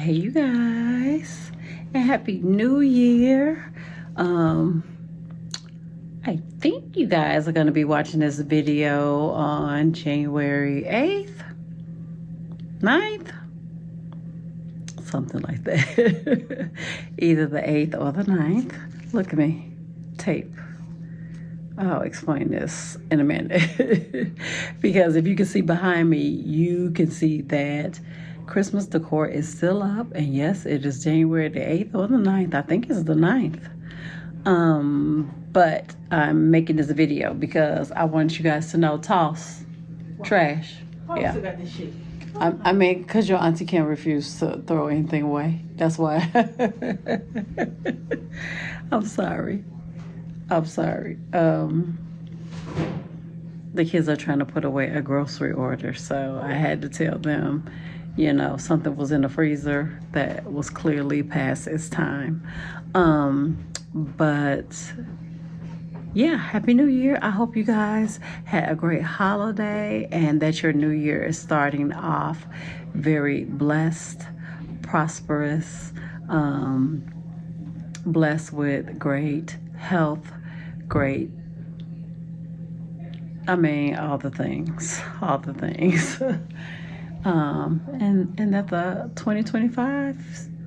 Hey you guys, and happy new year. I think you guys are going to be watching this video on January 8th, 9th, something like that. Either the 8th or the 9th. Look at me, tape. I'll explain this in a minute. Because if you can see behind me, you can see that Christmas decor is still up. And yes, it is January the 8th or the 9th. I think it's the 9th. But I'm making this video because I want you guys to know, toss, trash. Yeah. I mean, because your auntie can't refuse to throw anything away. That's why. I'm sorry. The kids are trying to put away a grocery order, so I had to tell them, something was in the freezer that was clearly past its time. But yeah, Happy New Year. I hope you guys had a great holiday and that your new year is starting off very blessed, prosperous, blessed with great health, great, all the things. And that the 2025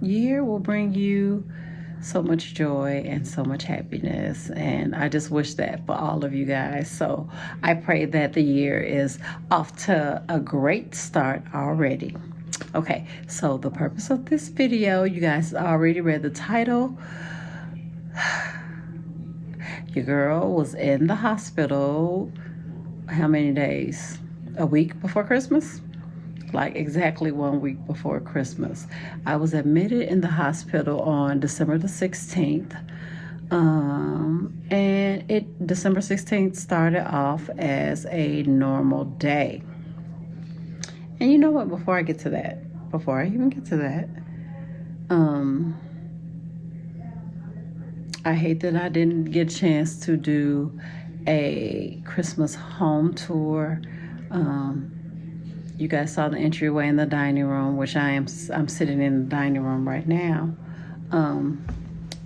year will bring you so much joy and so much happiness. And I just wish that for all of you guys. So I pray that the year is off to a great start already. Okay, so the purpose of this video, you guys already read the title. Your girl was in the hospital, how many days? A week before Christmas? Like exactly 1 week before Christmas. I was admitted in the hospital on December the 16th. And December 16th started off as a normal day. And you know what, before I even get to that, I hate that I didn't get a chance to do a Christmas home tour. You guys saw the entryway in the dining room, which I'm sitting in the dining room right now.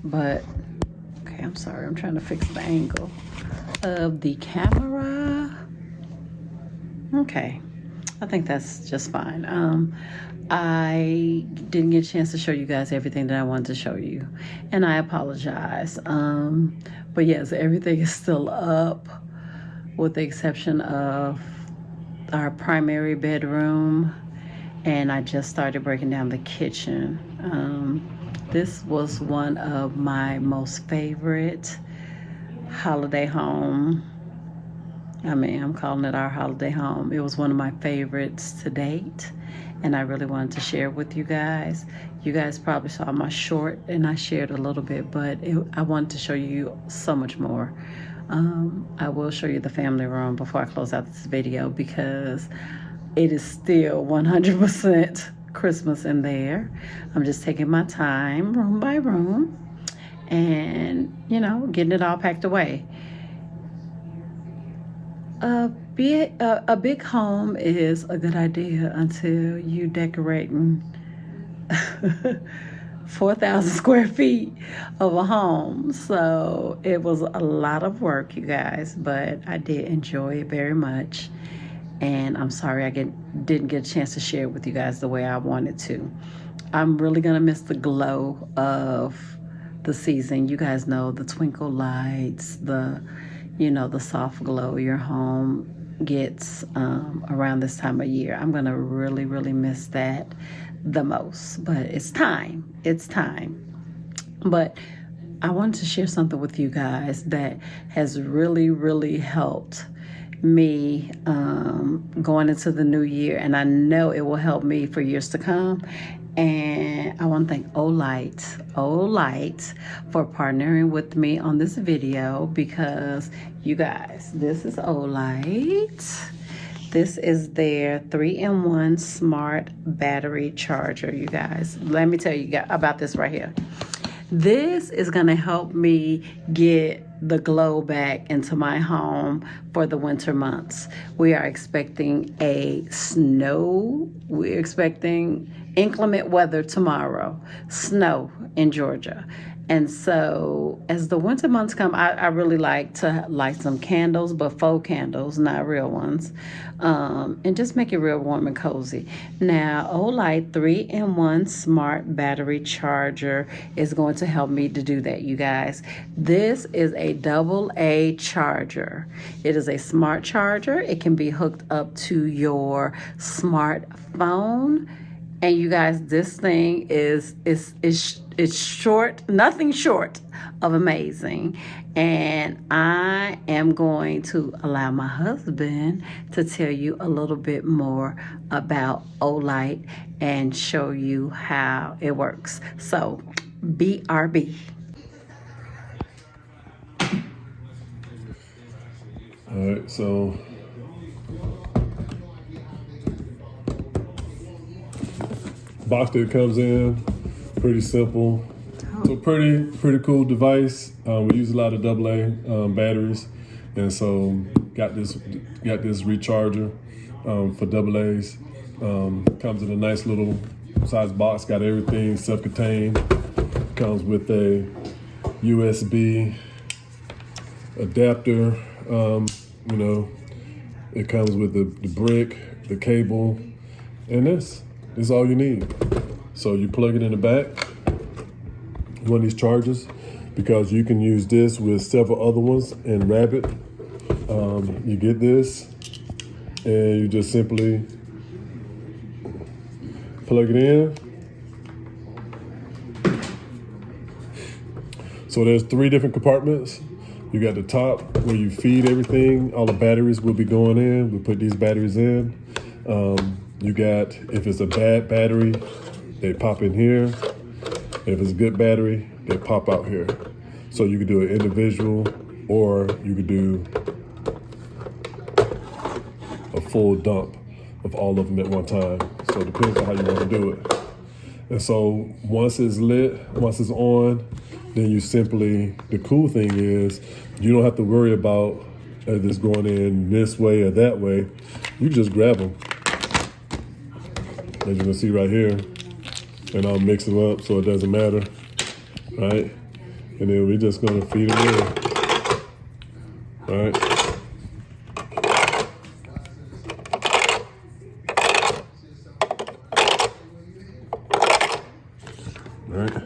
But okay, I'm sorry, I'm trying to fix the angle of the camera. Okay, I think that's just fine. I didn't get a chance to show you guys everything that I wanted to show you, and I apologize. But yes, everything is still up with the exception of our primary bedroom, and I just started breaking down the kitchen. This was one of my most favorite holiday home. I'm calling it our holiday home. It was one of my favorites to date, and I really wanted to share with you guys. You guys probably saw my short, and I shared a little bit, but I wanted to show you so much more. I will show you the family room before I close out this video because it is still 100% Christmas in there. I'm just taking my time room by room and, getting it all packed away. A big home is a good idea until you decorating 4,000 square feet of a home. So it was a lot of work, you guys, but I did enjoy it very much. And I'm sorry I didn't get a chance to share it with you guys the way I wanted to. I'm really gonna miss the glow of the season. You guys know the twinkle lights, the soft glow your home gets around this time of year. I'm gonna really, really miss that the most, but it's time. But I wanted to share something with you guys that has really, really helped me going into the new year, and I know it will help me for years to come. And I want to thank Olight for partnering with me on this video, because you guys, this is Olight. This is their 3-in-1 smart battery charger, you guys. Let me tell you about this right here. This is gonna help me get the glow back into my home for the winter months. We are expecting we're expecting inclement weather tomorrow, snow in Georgia. And so as the winter months come, I really like to light some candles, but faux candles, not real ones, and just make it real warm and cozy. Now, Olight 3-in-1 smart battery charger is going to help me to do that, you guys. This is a AA charger. It is a smart charger. It can be hooked up to your smartphone. And you guys, this thing is short, nothing short of amazing. And I am going to allow my husband to tell you a little bit more about Olight and show you how it works. So, BRB. All right, so box that it comes in, pretty simple. So pretty cool device. We use a lot of AA batteries, and so got this recharger for AA's. Comes in a nice little size box. Got everything self-contained. Comes with a USB adapter. It comes with the brick, the cable, and this is all you need. So you plug it in the back, one of these chargers, because you can use this with several other ones and wrap it. You get this, and you just simply plug it in. So there's 3 different compartments. You got the top where you feed everything. All the batteries will be going in. We put these batteries in. You got, if it's a bad battery, they pop in here. If it's a good battery, they pop out here. So you could do an individual, or you could do a full dump of all of them at one time. So it depends on how you want to do it. And so once it's lit, once it's on, then you simply, the cool thing is, you don't have to worry about this going in this way or that way. You just grab them. As you can see right here, and I'll mix them up so it doesn't matter, right? And then we're just gonna feed them in, right? Right.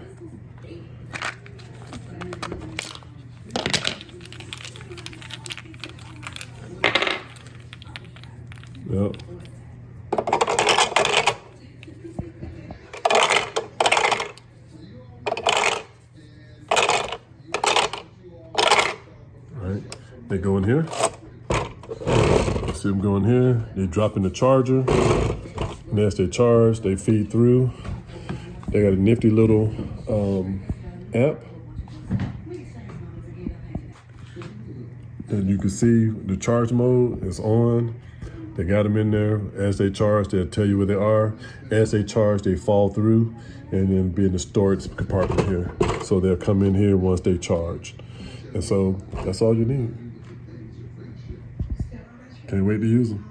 Yep. They go in here. See them go in here. They drop in the charger. And as they charge, they feed through. They got a nifty little app. And you can see the charge mode is on. They got them in there. As they charge, they'll tell you where they are. As they charge, they fall through and then be in the storage compartment here. So they'll come in here once they charge. And so that's all you need. Can't wait to use them.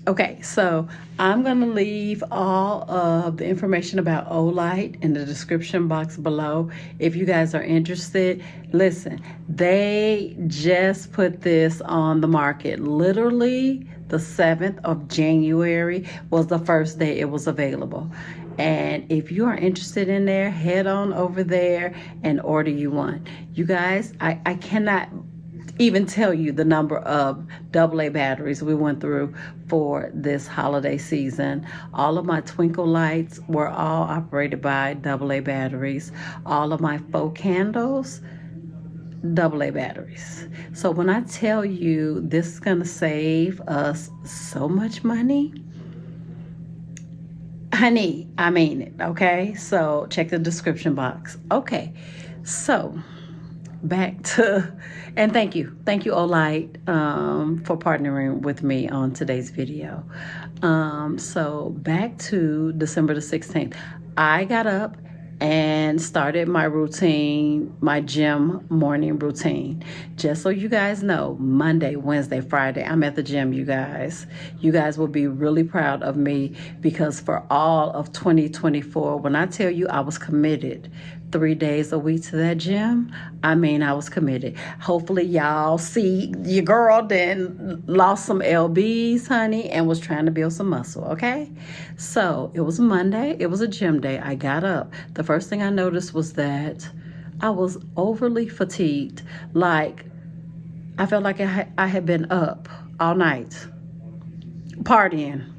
Okay, so I'm going to leave all of the information about Olight in the description box below. If you guys are interested, listen, they just put this on the market. Literally, the 7th of January was the first day it was available. And if you are interested in there, head on over there and order you one. You guys, I cannot even tell you the number of AA batteries we went through for this holiday season. All of my twinkle lights were all operated by AA batteries. All of my faux candles, AA batteries. So when I tell you this is going to save us so much money, honey, I mean it, okay? So check the description box. Okay, so back to, and thank you, Olight, for partnering with me on today's video. So back to December the 16th, I got up and started my routine, my gym morning routine. Just so you guys know, Monday, Wednesday, Friday, I'm at the gym, you guys. You guys will be really proud of me because for all of 2024, when I tell you I was committed 3 days a week to that gym, I mean, I was committed. Hopefully y'all see your girl then lost some lbs, honey, and was trying to build some muscle. Okay, so it was Monday, it was a gym day. I got up. The first thing I noticed was that I was overly fatigued. Like, I felt like I had been up all night partying,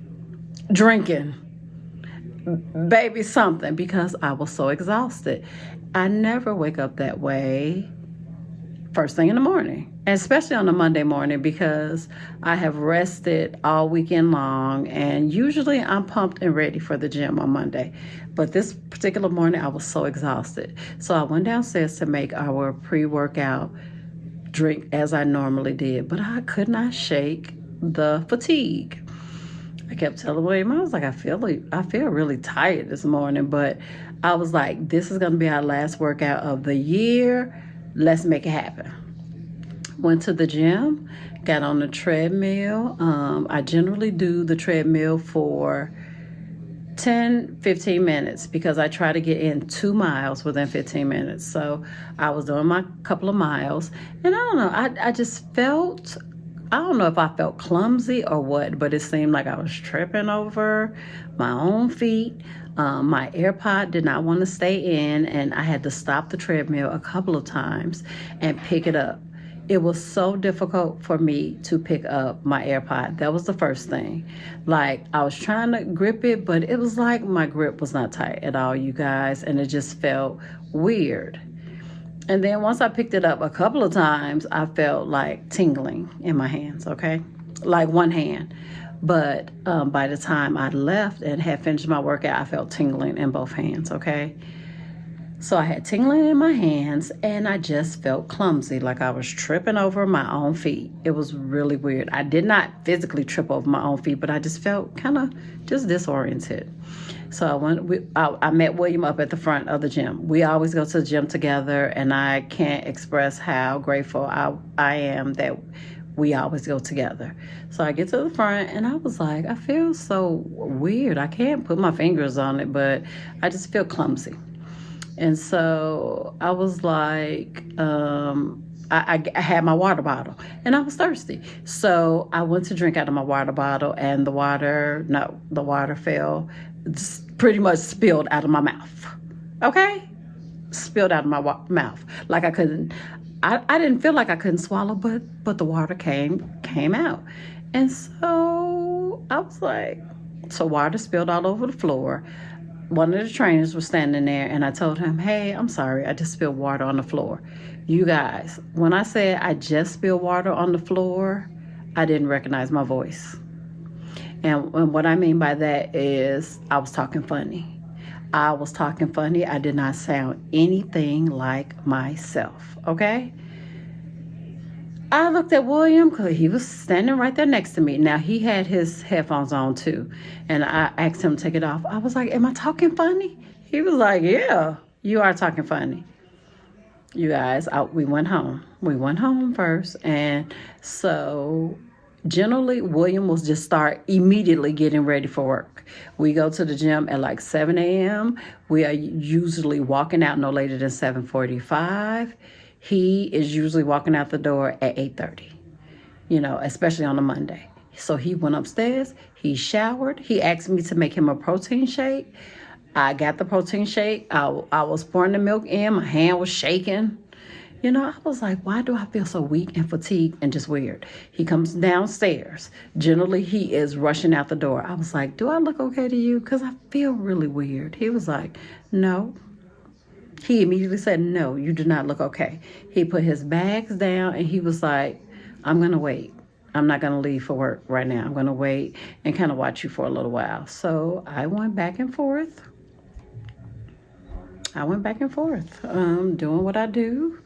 drinking, baby something, because I was so exhausted. I never wake up that way first thing in the morning, and especially on a Monday morning, because I have rested all weekend long, and usually I'm pumped and ready for the gym on Monday. But this particular morning I was so exhausted. So I went downstairs to make our pre-workout drink as I normally did, but I could not shake the fatigue. I kept telling William, I was like, I feel really tired this morning, but I was like, this is going to be our last workout of the year. Let's make it happen. Went to the gym, got on the treadmill. I generally do the treadmill for 10-15 minutes because I try to get in 2 miles within 15 minutes. So I was doing my couple of miles, and I don't know, I just felt, I don't know if I felt clumsy or what, but it seemed like I was tripping over my own feet. My AirPod did not want to stay in, and I had to stop the treadmill a couple of times and pick it up. It was so difficult for me to pick up my AirPod. That was the first thing. Like, I was trying to grip it, but it was like my grip was not tight at all, you guys, and it just felt weird. And then once I picked it up a couple of times, I felt like tingling in my hands, okay? Like one hand. But by the time I left and had finished my workout, I felt tingling in both hands, okay? So I had tingling in my hands, and I just felt clumsy, like I was tripping over my own feet. It was really weird. I did not physically trip over my own feet, but I just felt kind of just disoriented. So I met William up at the front of the gym. We always go to the gym together, and I can't express how grateful I am that we always go together. So I get to the front, and I was like, I feel so weird. I can't put my fingers on it, but I just feel clumsy. And so I was like, I had my water bottle, and I was thirsty. So I went to drink out of my water bottle, and the water fell, pretty much spilled out of my mouth. Okay? Spilled out of my mouth. Like I didn't feel like I couldn't swallow, but the water came out. And so I was like, so water spilled all over the floor. One of the trainers was standing there, and I told him, hey, I'm sorry, I just spilled water on the floor. You guys, when I said I just spilled water on the floor, I didn't recognize my voice. And what I mean by that is I was talking funny. I did not sound anything like myself, okay? I looked at William because he was standing right there next to me. Now, he had his headphones on too, and I asked him to take it off. I was like, am I talking funny? He was like, yeah, you are talking funny. You guys, we went home. We went home first, and so generally, William will just start immediately getting ready for work. We go to the gym at like 7 a.m. We are usually walking out no later than 7:45. He is usually walking out the door at 8:30, especially on a Monday. So he went upstairs, he showered, he asked me to make him a protein shake. I got the protein shake. I was pouring the milk in, my hand was shaking. I was like, why do I feel so weak and fatigued and just weird? He comes downstairs. Generally, he is rushing out the door. I was like, do I look okay to you? Because I feel really weird. He was like, no. He immediately said, no, you do not look okay. He put his bags down, and he was like, I'm going to wait. I'm not going to leave for work right now. I'm going to wait and kind of watch you for a little while. So I went back and forth. Doing what I do.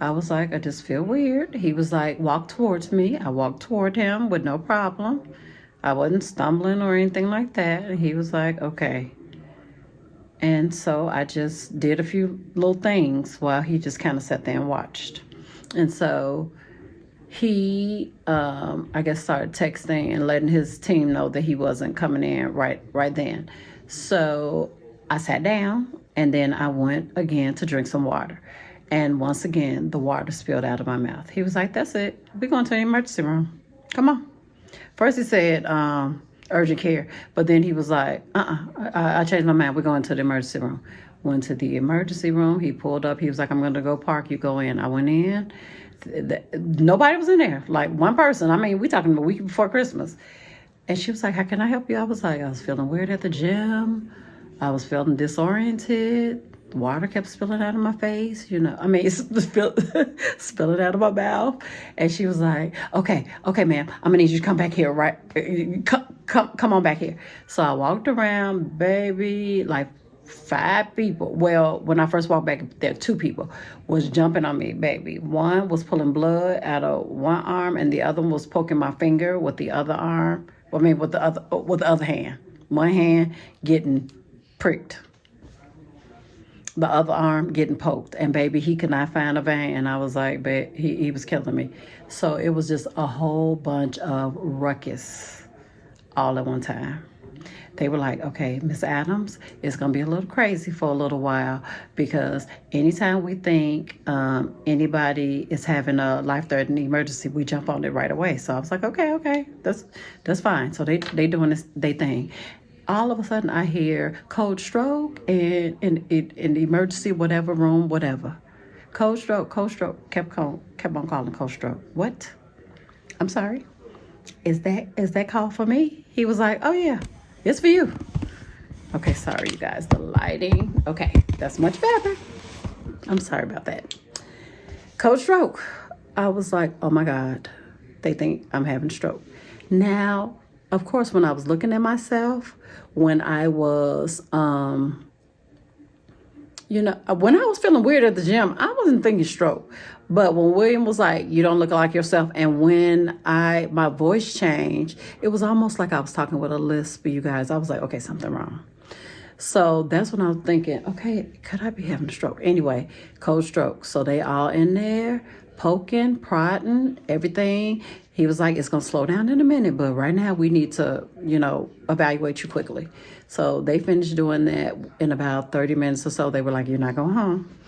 I was like, I just feel weird. He was like, walk towards me. I walked toward him with no problem. I wasn't stumbling or anything like that. And he was like, okay. And so I just did a few little things while he just kind of sat there and watched. And so he, I guess, started texting and letting his team know that he wasn't coming in right then. So I sat down and then I went again to drink some water. And once again, the water spilled out of my mouth. He was like, that's it. We're going to the emergency room. Come on. First he said, urgent care. But then he was like, I changed my mind. We're going to the emergency room. Went to the emergency room. He pulled up. He was like, I'm going to go park. You go in. I went in. Nobody was in there. Like one person. I mean, we talking a week before Christmas. And she was like, how can I help you? I was like, I was feeling weird at the gym. I was feeling disoriented. Water kept spilling out of my face, spilling out of my mouth. And she was like, okay, ma'am, I'm gonna need you to come back here, right? Come on back here. So I walked around, baby, like 5 people. Well, when I first walked back there, 2 people was jumping on me, baby. One was pulling blood out of one arm, and the other one was poking my finger with the other arm. With the other hand. One hand getting pricked, the other arm getting poked, and baby, he could not find a vein. And I was like, babe, he was killing me. So it was just a whole bunch of ruckus all at one time. They were like, okay, Miss Adams, it's going to be a little crazy for a little while, because anytime we think anybody is having a life-threatening emergency, we jump on it right away. So I was like, okay, that's fine. So they doing they thing. All of a sudden, I hear cold stroke in the emergency whatever room, whatever. Cold stroke. Kept on calling cold stroke. What? I'm sorry. Is that call for me? He was like, oh yeah, it's for you. Okay, sorry you guys, the lighting. Okay, that's much better. I'm sorry about that. Cold stroke. I was like, oh my God, they think I'm having stroke. Now, of course, when I was looking at myself, when I was, when I was feeling weird at the gym, I wasn't thinking stroke. But when William was like, you don't look like yourself, and when my voice changed, it was almost like I was talking with a lisp, you guys. I was like, okay, something wrong. So that's when I was thinking, okay, could I be having a stroke? Anyway, cold stroke. So they all in there, poking, prodding, everything. He was like, it's going to slow down in a minute, but right now we need to, evaluate you quickly. So they finished doing that in about 30 minutes or so. They were like, you're not going home.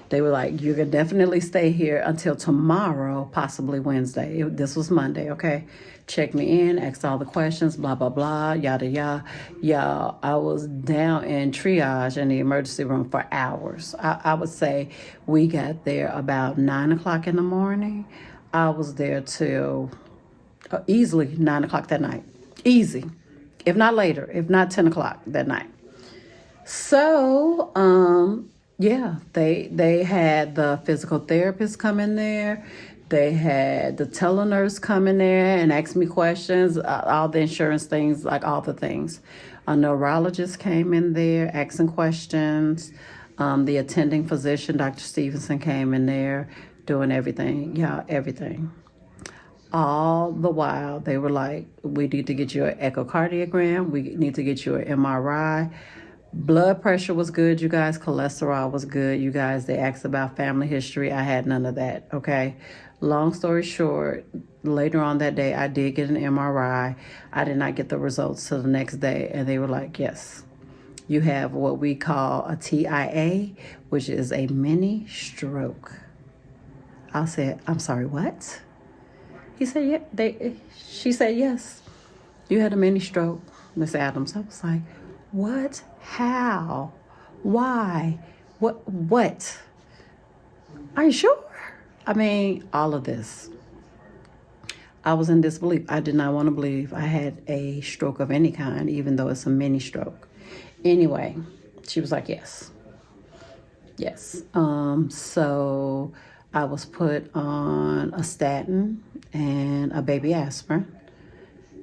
They were like, you can definitely stay here until tomorrow, possibly Wednesday. This was Monday, okay? Check me in, asked all the questions, blah, blah, blah, yada, yada. Y'all, I was down in triage in the emergency room for hours. I would say we got there about 9 o'clock in the morning. I was there till easily 9 o'clock that night. Easy. If not later, if not 10 o'clock that night. So, yeah, they had the physical therapist come in there. They had the telenurse come in there and ask me questions, all the insurance things, like all the things. A neurologist came in there asking questions. The attending physician, Dr. Stevenson, came in there doing everything. Yeah, everything. All the while, they were like, we need to get you an echocardiogram. We need to get you an MRI. Blood pressure was good, you guys. Cholesterol was good, you guys. They asked about family history. I had none of that, okay? Long story short, later on that day, I did get an MRI. I did not get the results till the next day. And they were like, yes, you have what we call a TIA, which is a mini stroke. I said, I'm sorry, what? He said, yeah. She said, yes, you had a mini stroke, Miss Adams. I was like, what? How? Why? What? Are you sure? I mean, all of this. I was in disbelief. I did not want to believe I had a stroke of any kind, even though it's a mini stroke. Anyway, she was like, yes. So I was put on a statin and a baby aspirin.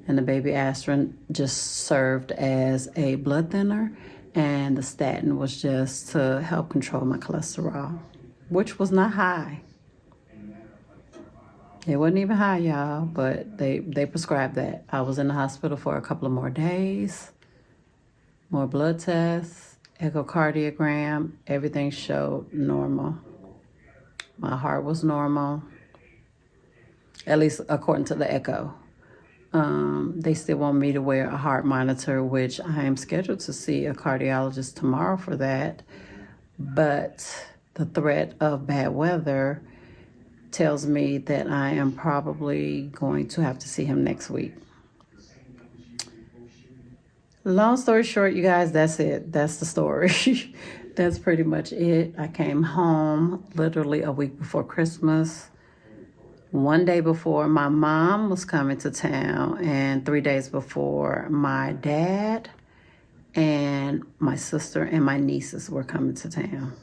And the baby aspirin just served as a blood thinner, and the statin was just to help control my cholesterol, which was not high. It wasn't even high, y'all, but they prescribed that. I was in the hospital for a couple of more days, more blood tests, echocardiogram, everything showed normal. My heart was normal, at least according to the echo. They still want me to wear a heart monitor, which I am scheduled to see a cardiologist tomorrow for that. But the threat of bad weather tells me that I am probably going to have to see him next week. Long story short, you guys, that's it. That's the story. That's pretty much it. I came home literally a week before Christmas. One day before my mom was coming to town, and 3 days before my dad and my sister and my nieces were coming to town.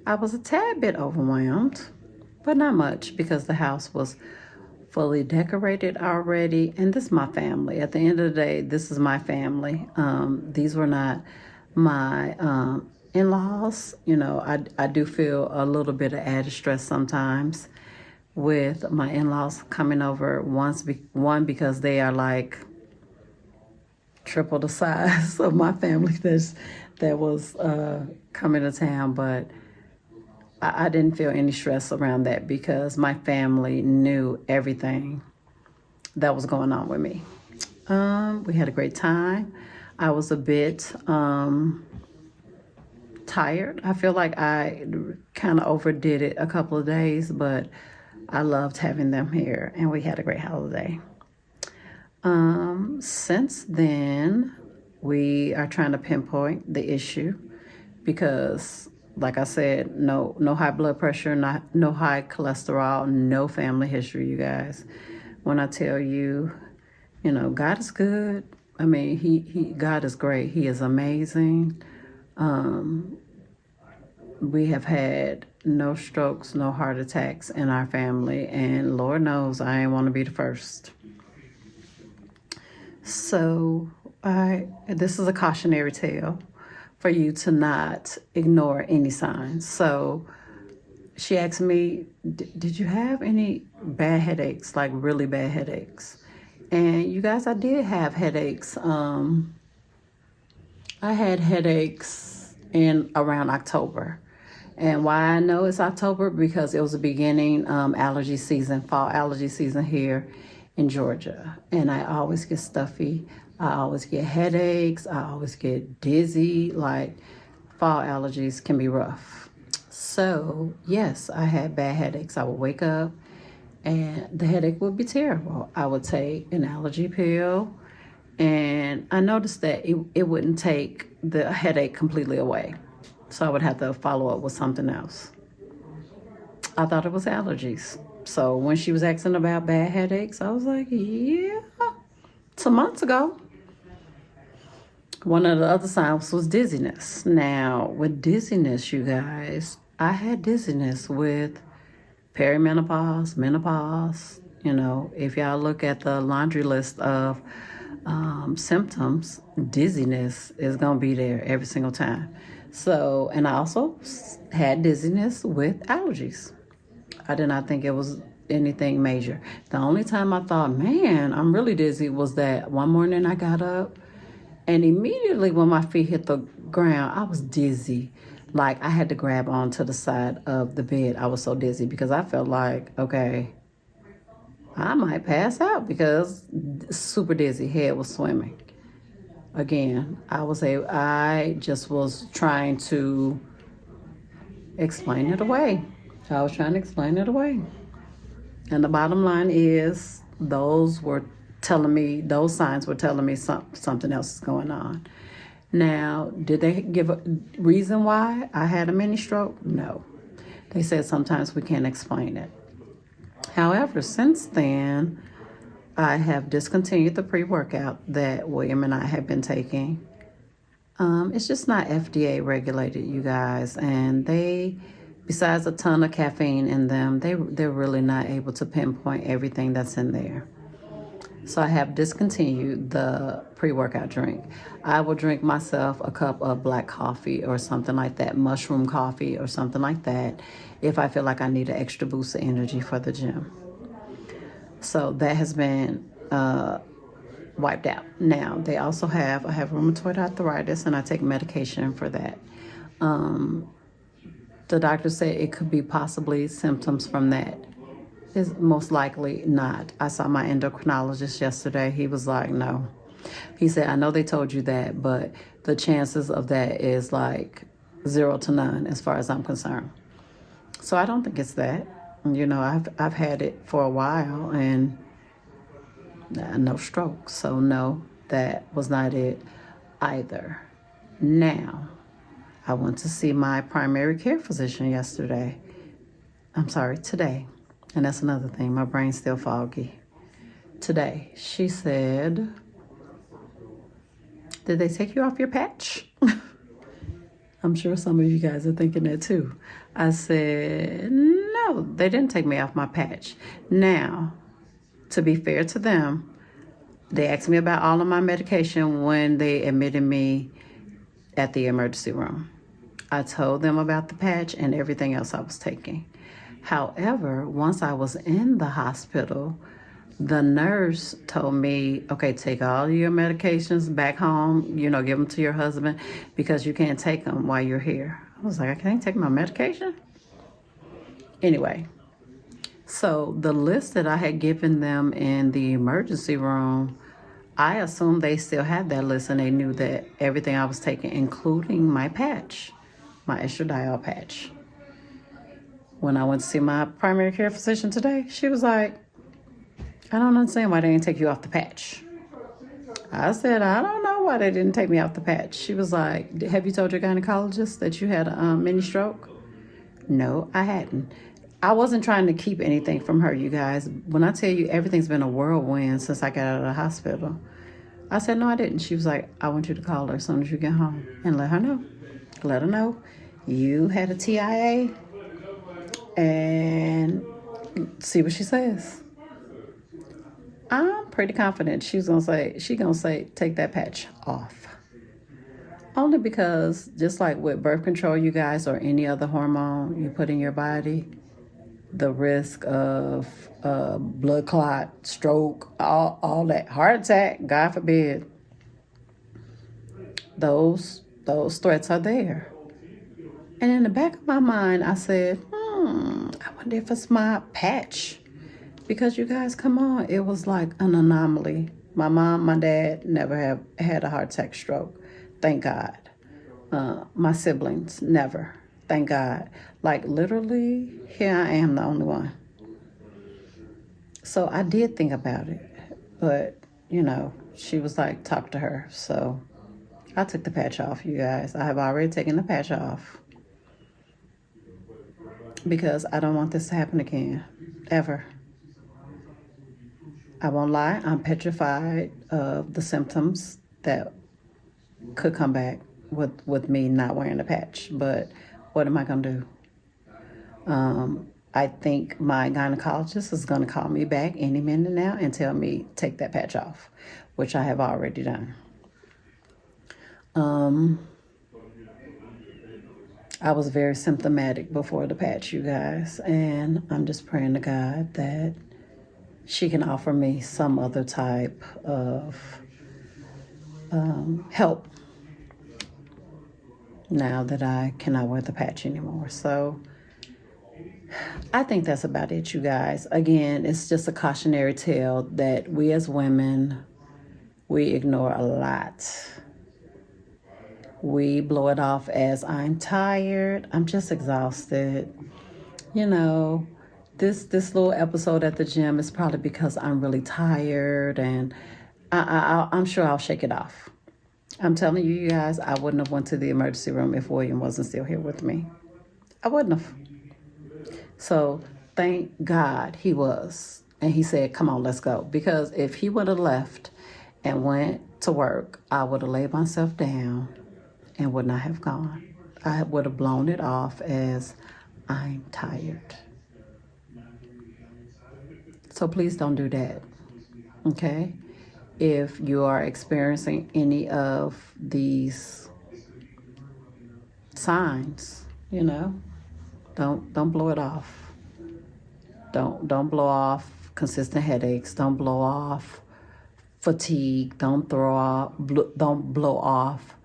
I was a tad bit overwhelmed, but not much because the house was fully decorated already, and this is my family. At the end of the day, this is my family. These were not my in-laws. You know, I do feel a little bit of added stress sometimes with my in-laws coming over. One because they are like triple the size of my family that was coming to town, but I didn't feel any stress around that because my family knew everything that was going on with me. We had a great time. I was a bit tired. I feel like I kind of overdid it a couple of days, but I loved having them here, and we had a great holiday. Since then, we are trying to pinpoint the issue because, like I said, no high blood pressure, no high cholesterol, no family history, you guys. When I tell you, you know, God is good. I mean, God is great. He is amazing. We have had no strokes, no heart attacks in our family, and Lord knows I ain't want to be the first. So this is a cautionary tale for you to not ignore any signs. So she asked me, did you have any bad headaches, like really bad headaches? And you guys, I did have headaches. I had headaches in around October. And why I know it's October, because it was the beginning allergy season, fall allergy season here in Georgia. And I always get stuffy. I always get headaches. I always get dizzy. Like, fall allergies can be rough. So, yes, I had bad headaches. I would wake up and the headache would be terrible. I would take an allergy pill, and I noticed that it wouldn't take the headache completely away. So I would have to follow up with something else. I thought it was allergies. So when she was asking about bad headaches, I was like, yeah, some months ago. One of the other signs was dizziness. Now, with dizziness, you guys, I had dizziness with perimenopause, menopause. You know, if y'all look at the laundry list of symptoms, dizziness is going to be there every single time. So, and I also had dizziness with allergies. I did not think it was anything major. The only time I thought, man, I'm really dizzy, was that one morning I got up, and immediately when my feet hit the ground, I was dizzy. Like, I had to grab onto the side of the bed. I was so dizzy because I felt like, okay, I might pass out because super dizzy, head was swimming. Again, I just was trying to explain it away. I was trying to explain it away. And the bottom line is, those signs were telling me something else is going on. Now, did they give a reason why I had a mini stroke? No. They said sometimes we can't explain it. However, since then, I have discontinued the pre-workout that William and I have been taking. It's just not FDA regulated, you guys, and besides a ton of caffeine in them, they're really not able to pinpoint everything that's in there. So I have discontinued the pre-workout drink. I will drink myself a cup of black coffee or something like that, mushroom coffee or something like that, if I feel like I need an extra boost of energy for the gym. So that has been wiped out. Now, I have rheumatoid arthritis and I take medication for that. The doctor said it could be possibly symptoms from that. It's most likely not. I saw my endocrinologist yesterday. He was like, no. He said, I know they told you that, but the chances of that is like 0 to none as far as I'm concerned. So I don't think it's that. I've had it for a while and no stroke. So no, that was not it either. Now, I went to see my primary care physician today. And that's another thing. My brain's still foggy. Today, she said, did they take you off your patch? I'm sure some of you guys are thinking that too. I said, no, they didn't take me off my patch. Now, to be fair to them, they asked me about all of my medication when they admitted me at the emergency room. I told them about the patch and everything else I was taking. However, once I was in the hospital, the nurse told me, okay, take all your medications back home, give them to your husband because you can't take them while you're here. I was like, I can't take my medication? Anyway, so the list that I had given them in the emergency room, I assumed they still had that list and they knew that everything I was taking, including my patch, my estradiol patch. When I went to see my primary care physician today, she was like, I don't understand why they didn't take you off the patch. I said, I don't know why they didn't take me off the patch. She was like, have you told your gynecologist that you had a mini stroke? No, I hadn't. I wasn't trying to keep anything from her, you guys. When I tell you everything's been a whirlwind since I got out of the hospital. I said, no, I didn't. She was like, I want you to call her as soon as you get home and let her know. Let her know you had a TIA and see what she says. I'm pretty confident she's gonna say, take that patch off. Only because just like with birth control, you guys, or any other hormone you put in your body, the risk of blood clot, stroke, all that, heart attack, God forbid, those threats are there. And in the back of my mind, I said, I wonder if it's my patch. Because you guys, come on, it was like an anomaly. My mom, my dad never have had a heart attack, stroke. Thank God. My siblings, never. Thank God. Like literally, here I am, the only one. So I did think about it. But, she was like, talk to her. So I took the patch off, you guys. I have already taken the patch off. Because I don't want this to happen again. Ever. I won't lie, I'm petrified of the symptoms that could come back with me not wearing the patch. But what am I going to do? I think my gynecologist is going to call me back any minute now and tell me take that patch off, which I have already done. I was very symptomatic before the patch, you guys, and I'm just praying to God that she can offer me some other type of help now that I cannot wear the patch anymore. So I think that's about it, you guys. Again, it's just a cautionary tale that we as women, we ignore a lot. We blow it off as I'm tired, I'm just exhausted. This little episode at the gym is probably because I'm really tired, and I'm sure I'll shake it off. I'm telling you guys, I wouldn't have went to the emergency room if William wasn't still here with me. I wouldn't have. So thank God he was. And he said, come on, let's go. Because if he would have left and went to work, I would have laid myself down and would not have gone. I would have blown it off as I'm tired. So please don't do that. Okay? If you are experiencing any of these signs, you know, don't blow it off. Don't blow off consistent headaches. Don't blow off fatigue. Don't blow off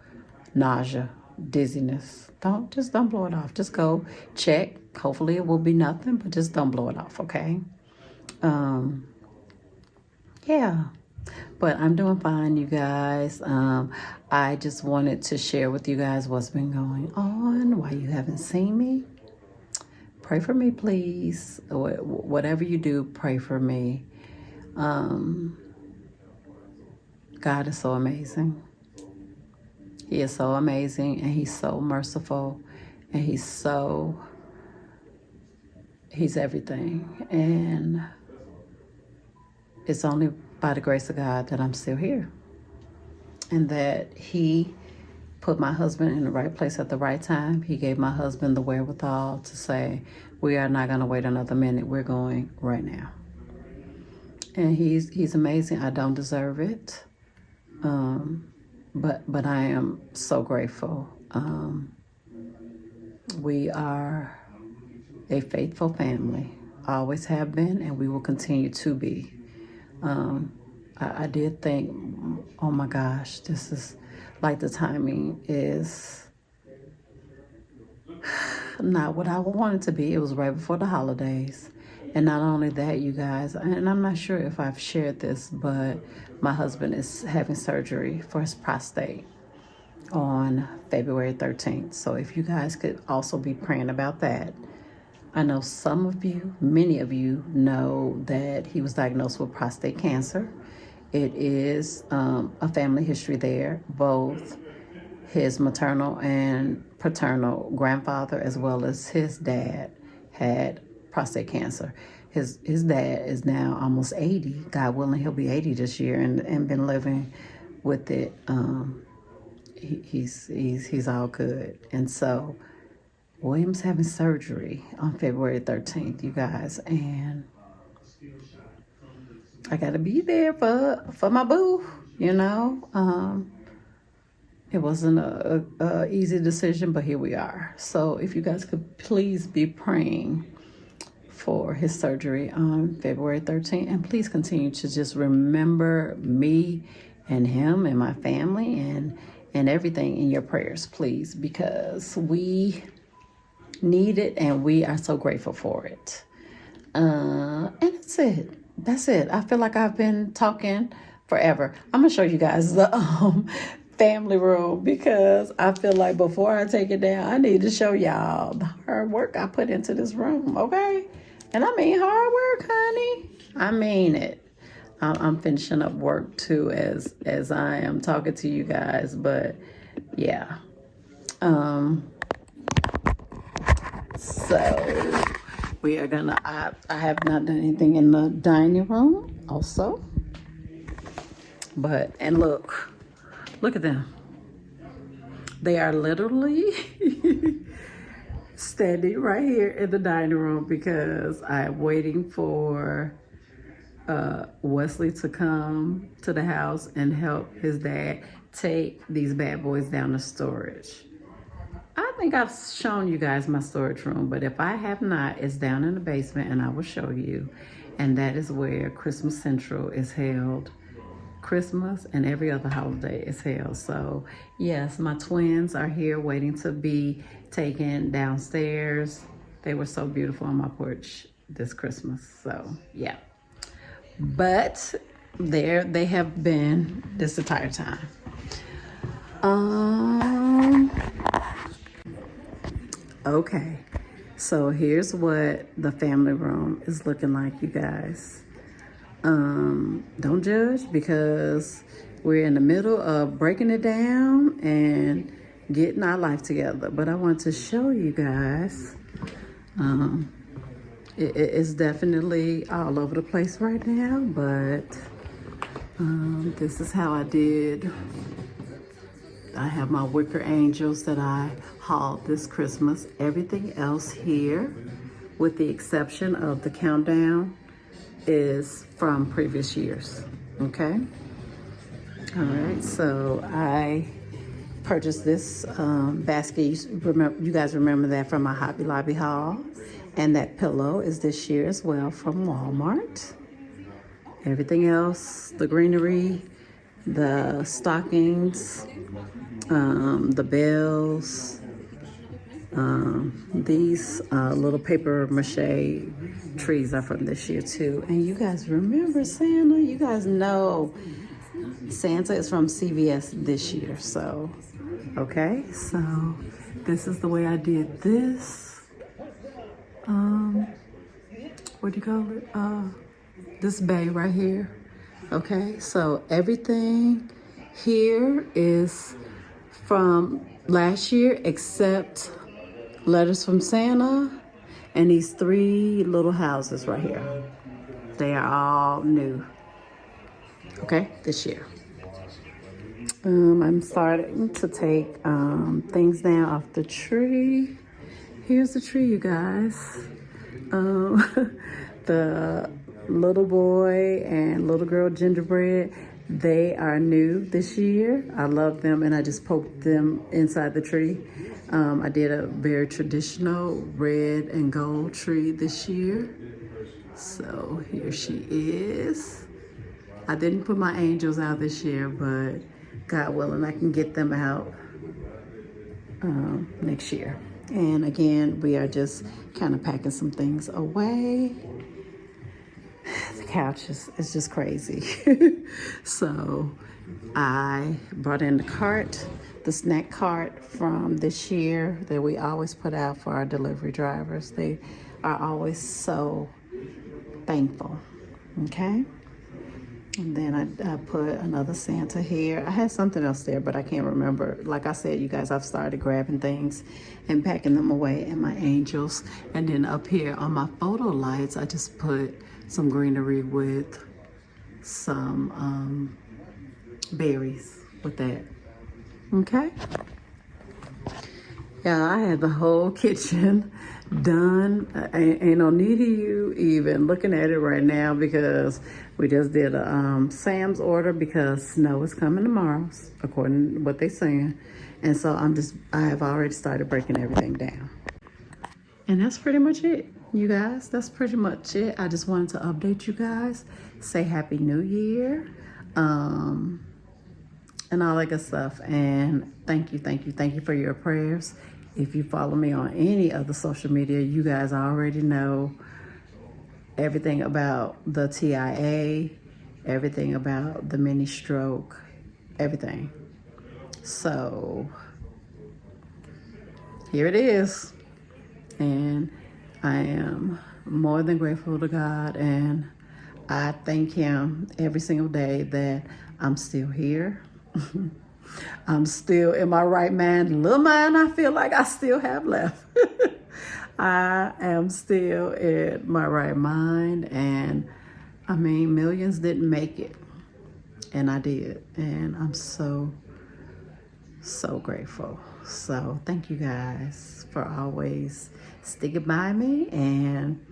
nausea, dizziness. Don't blow it off. Just go check. Hopefully it will be nothing, but just don't blow it off, okay? Yeah. But I'm doing fine, you guys. I just wanted to share with you guys what's been going on, why you haven't seen me. Pray for me, please. Whatever you do, pray for me. God is so amazing. He is so amazing, and he's so merciful, and he's everything. And it's only by the grace of God that I'm still here, and that he put my husband in the right place at the right time. He gave my husband the wherewithal to say, we are not going to wait another minute. We're going right now. And he's amazing. I don't deserve it. But I am so grateful. We are a faithful family, always have been, and we will continue to be. I did think, oh my gosh, this is like the timing is not what I wanted to be. It was right before the holidays. And not only that, you guys, and I'm not sure if I've shared this, but my husband is having surgery for his prostate on February 13th. So if you guys could also be praying about that. I know some of you, many of you know that he was diagnosed with prostate cancer. It is a family history there. Both his maternal and paternal grandfather, as well as his dad, had prostate cancer. His dad is now almost 80. God willing, he'll be 80 this year, and been living with it. He's all good. And so William's having surgery on February 13th, you guys, and I gotta be there for my boo, you know. It wasn't a easy decision, but here we are. So if you guys could please be praying for his surgery on February 13th, and please continue to just remember me and him and my family and everything in your prayers, please, because we need it and we are so grateful for it. And that's it. I feel like I've been talking forever. I'm gonna show you guys the family room, because I feel like before I take it down, I need to show y'all the hard work I put into this room, okay? And I mean hard work, honey. I mean it. I'm finishing up work too as I am talking to you guys, but yeah. So we are gonna, I have not done anything in the dining room also. But, and look at them. They are literally standing right here in the dining room because I'm waiting for Wesley to come to the house and help his dad take these bad boys down to storage. I think I've shown you guys my storage room, but if I have not, it's down in the basement and I will show you. And that is where Christmas Central is held. Christmas and every other holiday is held. So yes, my twins are here waiting to be taken downstairs. They were so beautiful on my porch this Christmas. So yeah, but there they have been this entire time. Okay, so here's what the family room is looking like, you guys. Don't judge, because we're in the middle of breaking it down and getting our life together. But I want to show you guys. It's definitely all over the place right now, but this is how I did. I have my wicker angels that I hauled this Christmas. Everything else here, with the exception of the countdown, is from previous years. Okay. All right. So I purchased this basket. You guys remember that from my Hobby Lobby haul. And that pillow is this year as well from Walmart. Everything else, the greenery, the stockings, the bells, these little paper mache trees are from this year too. And you guys remember Santa? You guys know Santa is from CVS this year. So, okay, so this is the way I did this. What do you call it? This bay right here. Okay, so everything here is from last year except letters from Santa and these 3 little houses right here. They are all new. Okay, this year. I'm starting to take things down off the tree. Here's the tree, you guys. The little boy and little girl gingerbread, they are new this year. I love them, and I just poked them inside the tree. I did a very traditional red and gold tree this year. So here she is. I didn't put my angels out this year, but God willing, I can get them out next year. And again, we are just kind of packing some things away. The couch is just crazy. So I brought in the cart, the snack cart from this year that we always put out for our delivery drivers. They are always so thankful. Okay. And then I put another Santa here. I had something else there, but I can't remember. Like I said, you guys, I've started grabbing things and packing them away, and my angels. And then up here on my photo lights, I just put some greenery with some berries with that. Okay. Yeah, I had the whole kitchen done. Ain't no need of you even looking at it right now because we just did a Sam's order because snow is coming tomorrow, according to what they're saying. And so I have already started breaking everything down. And that's pretty much it, you guys. That's pretty much it. I just wanted to update you guys, say Happy New Year, and all that good stuff. And thank you for your prayers. If you follow me on any other social media, you guys already know everything about the TIA, everything about the mini stroke, everything. So here it is. And I am more than grateful to God, and I thank Him every single day that I'm still here. I'm still in my right mind. The little mind I feel like I still have left. I am still in my right mind, and I mean, millions didn't make it, and I did, and I'm so grateful. So thank you guys for always sticking by me, and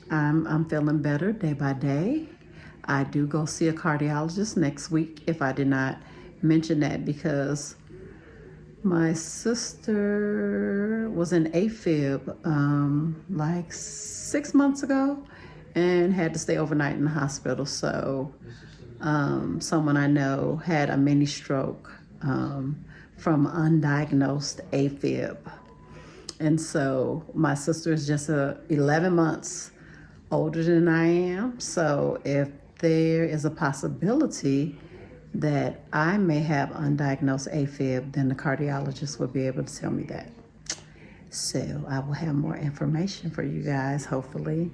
I'm feeling better day by day. I do go see a cardiologist next week, if I did not mention that, because my sister was in AFib like 6 months ago and had to stay overnight in the hospital. So someone I know had a mini stroke from undiagnosed AFib. And so my sister is just 11 months older than I am. So if there is a possibility that I may have undiagnosed AFib, then the cardiologist will be able to tell me that. So I will have more information for you guys, hopefully,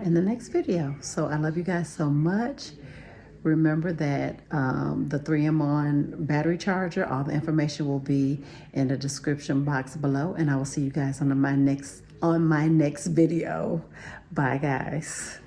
in the next video. So I love you guys so much. Remember that the 3-in-1 battery charger, all the information will be in the description box below, and I will see you guys on my next video. Bye, guys.